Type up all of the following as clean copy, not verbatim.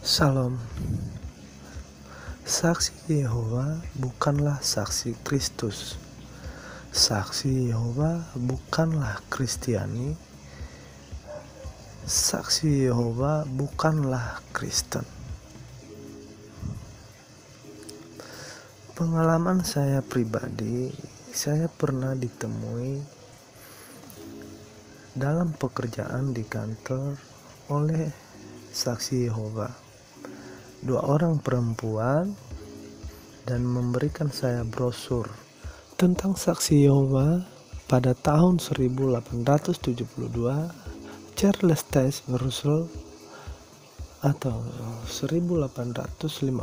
Salam. Saksi Yehova bukanlah saksi Kristus. Saksi Yehova bukanlah Kristiani. Saksi Yehova bukanlah Kristen. Pengalaman saya pribadi, saya pernah ditemui dalam pekerjaan di kantor oleh saksi Yehova, 2 orang perempuan, dan memberikan saya brosur tentang saksi Yehova pada tahun 1872, Charles Taze Russell, atau 1852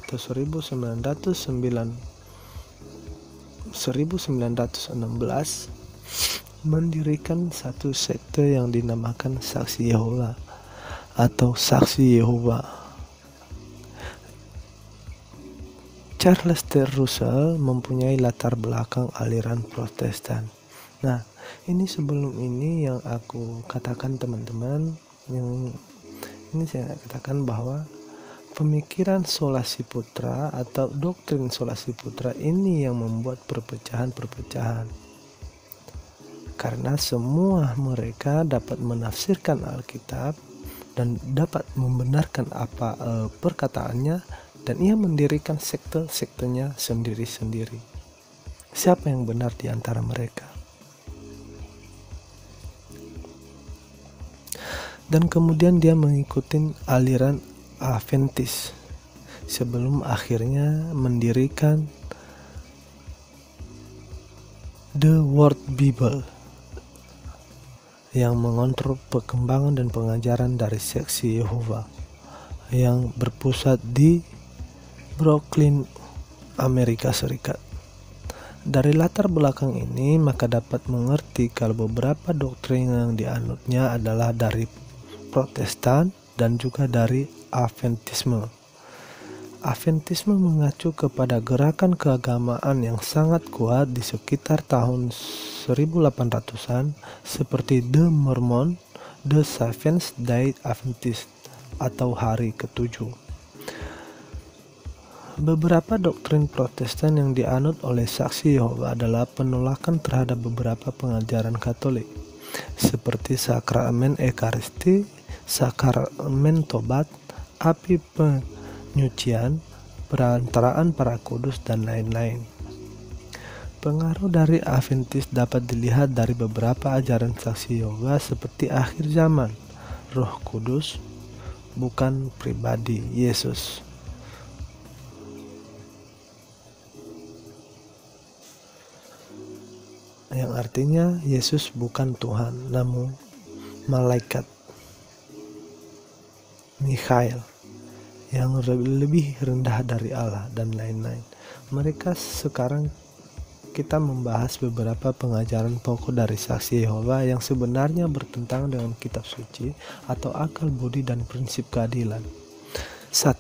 atau 1916 mendirikan satu sekte yang dinamakan Saksi Yehova atau Saksi Yehova. Charles T. Russell mempunyai latar belakang aliran Protestan. Nah, ini sebelum ini yang aku katakan teman-teman, yang ini saya katakan bahwa pemikiran Sola Si Putra atau doktrin Sola Si Putra ini yang membuat perpecahan-perpecahan. Karena semua mereka dapat menafsirkan Alkitab dan dapat membenarkan apa perkataannya, dan ia mendirikan sekte-sektenya sendiri-sendiri. Siapa yang benar di antara mereka? Dan kemudian dia mengikuti aliran Adventis sebelum akhirnya mendirikan The Word Bible yang mengontrol perkembangan dan pengajaran dari Saksi Yehova yang berpusat di Brooklyn, Amerika Serikat. Dari latar belakang ini maka dapat mengerti kalau beberapa doktrin yang dianutnya adalah dari Protestan dan juga dari Adventisme. Adventisme mengacu kepada gerakan keagamaan yang sangat kuat di sekitar tahun 1800-an seperti The Mormon, The Seventh-day Adventist atau hari ke-7. Beberapa doktrin Protestan yang dianut oleh Saksi Yehova adalah penolakan terhadap beberapa pengajaran Katolik seperti sakramen Ekaristi, sakramen Tobat, api penyucian, perantaraan para kudus, dan lain-lain. Pengaruh dari Adventis dapat dilihat dari beberapa ajaran Saksi Yehova seperti akhir zaman, Roh Kudus, bukan pribadi Yesus. Yang artinya Yesus bukan Tuhan, namun malaikat Mikhail yang lebih rendah dari Allah, dan lain-lain. Mereka sekarang kita membahas beberapa pengajaran pokok dari Saksi Yehova yang sebenarnya bertentangan dengan kitab suci atau akal budi dan prinsip keadilan. 1.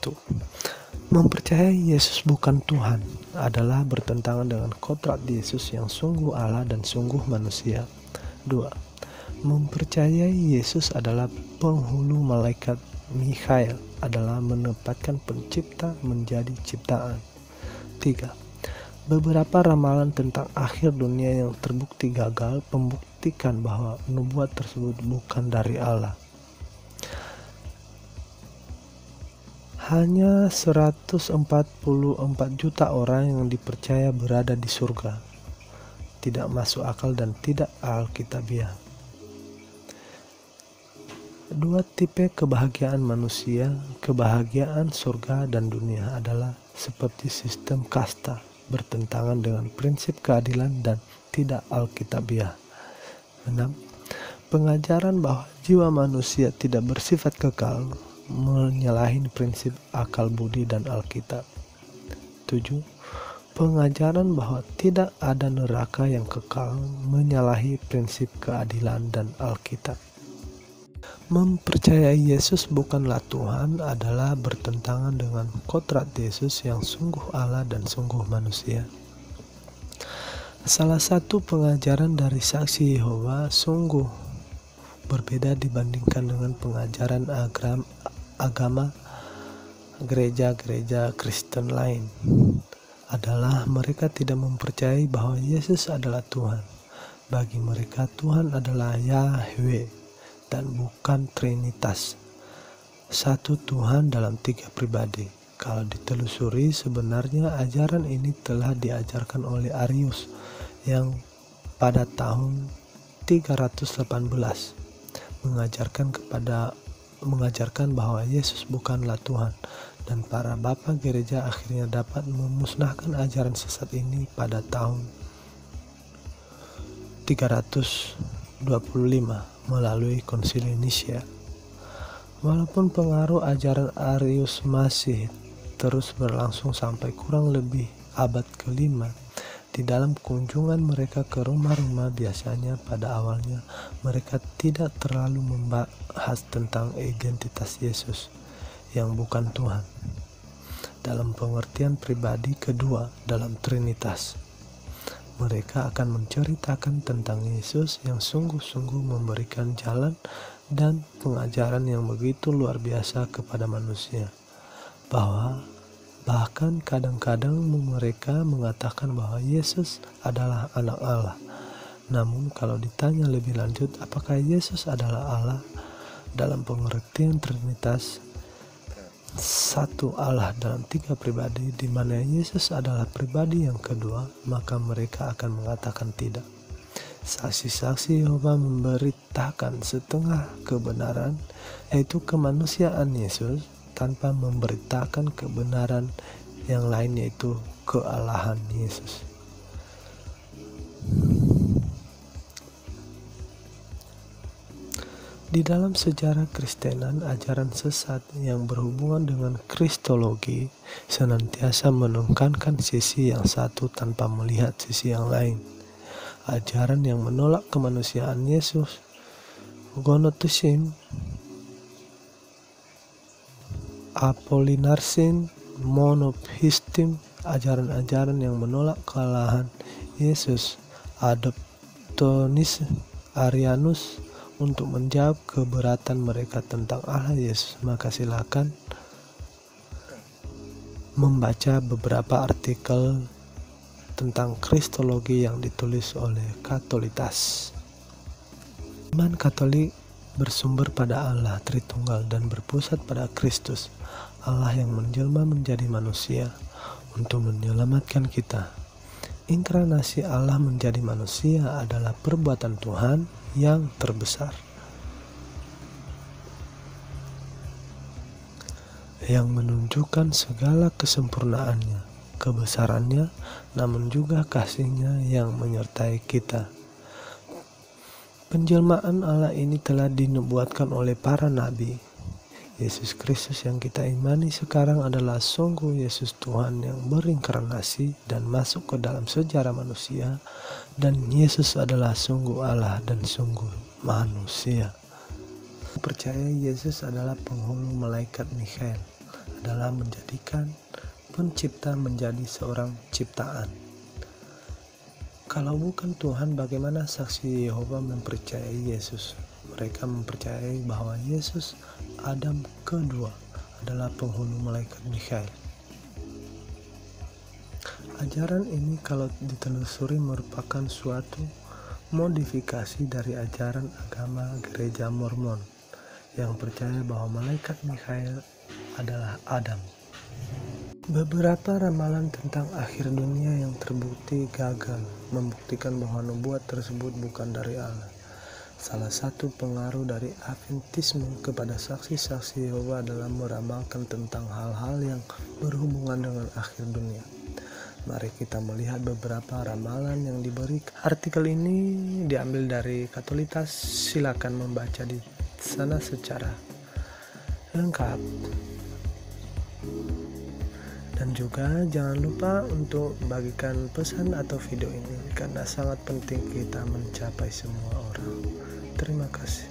Mempercayai Yesus bukan Tuhan adalah bertentangan dengan kodrat Yesus yang sungguh Allah dan sungguh manusia. 2. Mempercayai Yesus adalah penghulu malaikat Mikhail adalah menempatkan pencipta menjadi ciptaan. 3. Beberapa ramalan tentang akhir dunia yang terbukti gagal membuktikan bahwa nubuat tersebut bukan dari Allah. Hanya 144 juta orang yang dipercaya berada di surga. Tidak masuk akal dan tidak alkitabiah. 2 tipe kebahagiaan manusia, kebahagiaan surga dan dunia adalah seperti sistem kasta, bertentangan dengan prinsip keadilan dan tidak alkitabiah. 6. Pengajaran bahwa jiwa manusia tidak bersifat kekal menyalahi prinsip akal budi dan Alkitab. 7. Pengajaran bahwa tidak ada neraka yang kekal menyalahi prinsip keadilan dan Alkitab. Mempercayai Yesus bukanlah Tuhan adalah bertentangan dengan kodrat Yesus yang sungguh Allah dan sungguh manusia. Salah satu pengajaran dari Saksi Yehova sungguh berbeda dibandingkan dengan pengajaran agama gereja-gereja Kristen lain adalah mereka tidak mempercayai bahwa Yesus adalah Tuhan. Bagi mereka Tuhan adalah Yahweh dan bukan Trinitas, satu Tuhan dalam 3 pribadi. Kalau ditelusuri, sebenarnya ajaran ini telah diajarkan oleh Arius yang pada tahun 318 mengajarkan bahwa Yesus bukanlah Tuhan, dan para bapa gereja akhirnya dapat memusnahkan ajaran sesat ini pada tahun 325 melalui Konsili Nicea. Walaupun pengaruh ajaran Arius masih terus berlangsung sampai kurang lebih abad ke-5, di dalam kunjungan mereka ke rumah-rumah biasanya pada awalnya mereka tidak terlalu membahas tentang identitas Yesus yang bukan Tuhan dalam pengertian pribadi kedua dalam Trinitas. Mereka akan menceritakan tentang Yesus yang sungguh-sungguh memberikan jalan dan pengajaran yang begitu luar biasa kepada manusia, bahkan kadang-kadang mereka mengatakan bahwa Yesus adalah anak Allah. Namun kalau ditanya lebih lanjut apakah Yesus adalah Allah dalam pengertian Trinitas, satu Allah dalam 3 pribadi, di mana Yesus adalah pribadi yang kedua, maka mereka akan mengatakan tidak. Saksi-saksi Yehova memberitakan setengah kebenaran, yaitu kemanusiaan Yesus, tanpa memberitakan kebenaran yang lain, yaitu kealahan Yesus. Di dalam sejarah Kristenan, ajaran sesat yang berhubungan dengan Kristologi senantiasa menekankan sisi yang satu tanpa melihat sisi yang lain. Ajaran yang menolak kemanusiaan Yesus, Gnosticism, Apollinarsin, Monotheism, ajaran-ajaran yang menolak kealahan Yesus, Adoptionism, Arianus. Untuk menjawab keberatan mereka tentang Allah Yesus, maka silakan membaca beberapa artikel tentang Kristologi yang ditulis oleh Katolitas. Iman Katolik bersumber pada Allah Tritunggal dan berpusat pada Kristus, Allah yang menjelma menjadi manusia untuk menyelamatkan kita. Inkarnasi Allah menjadi manusia adalah perbuatan Tuhan yang terbesar, yang menunjukkan segala kesempurnaannya, kebesarannya, namun juga kasihnya yang menyertai kita. Penjelmaan Allah ini telah dinubuatkan oleh para nabi. Yesus Kristus yang kita imani sekarang adalah sungguh Yesus Tuhan yang berinkarnasi dan masuk ke dalam sejarah manusia, dan Yesus adalah sungguh Allah dan sungguh manusia. Percaya Yesus adalah penghulu malaikat Mikhael, adalah menjadikan pencipta menjadi seorang ciptaan. Kalau bukan Tuhan, bagaimana saksi Yehova mempercayai Yesus? Mereka mempercayai bahwa Yesus, Adam kedua, adalah penghulu malaikat Mikhael. Ajaran ini kalau ditelusuri merupakan suatu modifikasi dari ajaran agama gereja Mormon yang percaya bahwa malaikat Mikhael adalah Adam. Beberapa ramalan tentang akhir dunia yang terbukti gagal membuktikan bahwa nubuat tersebut bukan dari Allah. Salah satu pengaruh dari Adventisme kepada saksi-saksi Yehova adalah meramalkan tentang hal-hal yang berhubungan dengan akhir dunia. Mari kita melihat beberapa ramalan yang diberi. Artikel ini diambil dari Katolitas, silakan membaca di sana secara lengkap. Dan juga jangan lupa untuk bagikan pesan atau video ini karena sangat penting kita mencapai semua orang. Terima kasih.